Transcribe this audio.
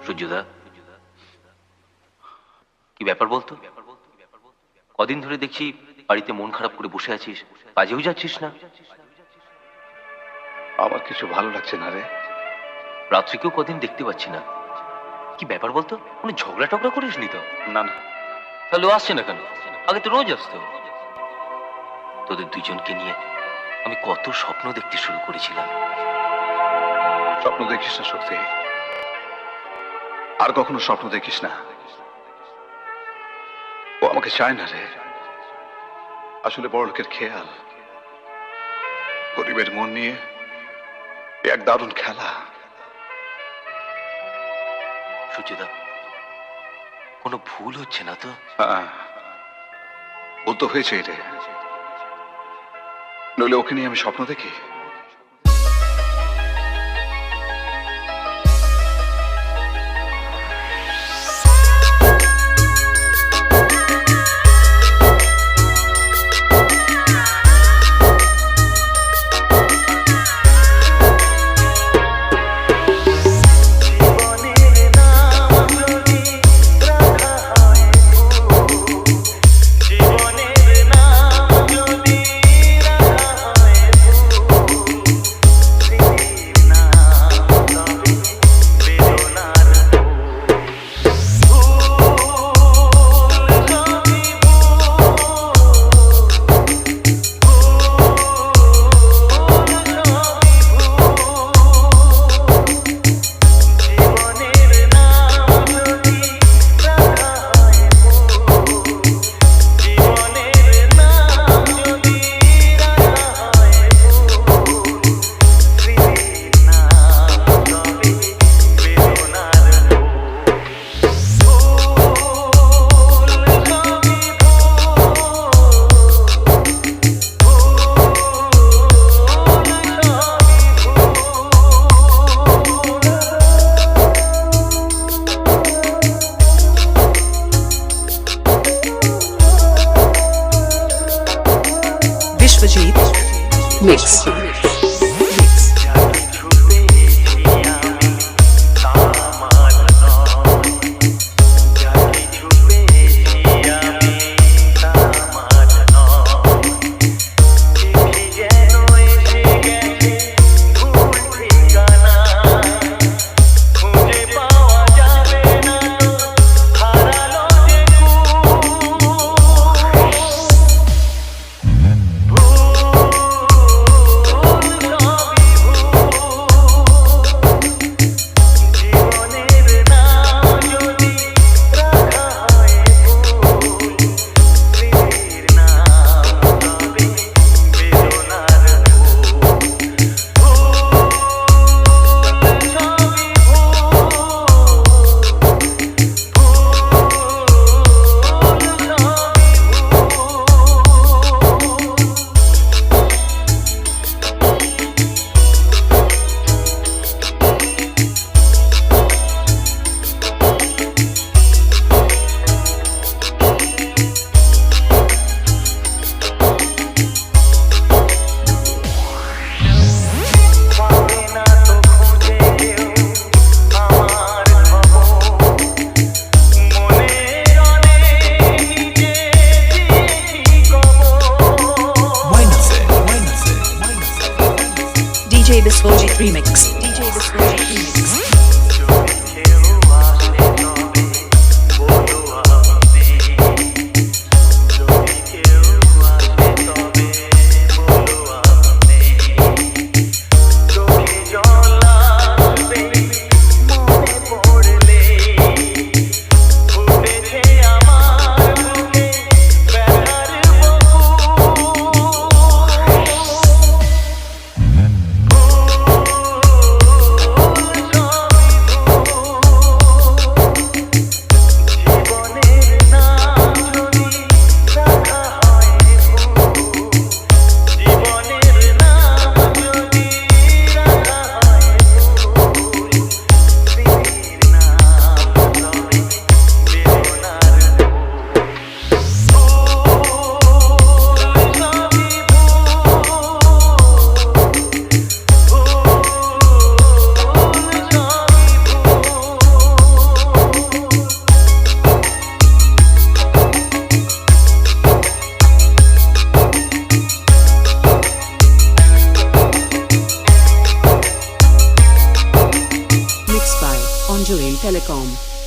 সূর্যদা, কি ব্যাপার বলতো? কদিন ধরে দেখছি বাড়িতে মন খারাপ করে বসে আছিস, কাজেও যাচ্ছিস না। আমার কিছু ভালো লাগছে না রে। রাত্রিকেও কদিন দেখতে পাচ্ছি না, কি ব্যাপার বলতো? মানে ঝগড়া টগড়া করিস নি তো? না না। তাহলে ও আসছে না কেন? আগে তো রোজ আসতো। তোদের দুজনকে নিয়ে আমি কত স্বপ্ন দেখতে শুরু করেছিলাম। স্বপ্ন দেখিস না শক্তি, আর কখনো স্বপ্ন দেখিস না। ও আমাকে চায় না রে। আসলে বড় লোকের খেয়াল, গরিবের মন নিয়ে এক দারুণ খেলা। সূর্যদা, কোনো ভুল হচ্ছে না তো? হ্যাঁ, ভুল তো হয়েছে রে, নইলে ওকে নিয়ে আমি স্বপ্ন দেখি? Mix. DJ Biswajit Remix. DJ Biswajit Remix. Conjuring Telecom.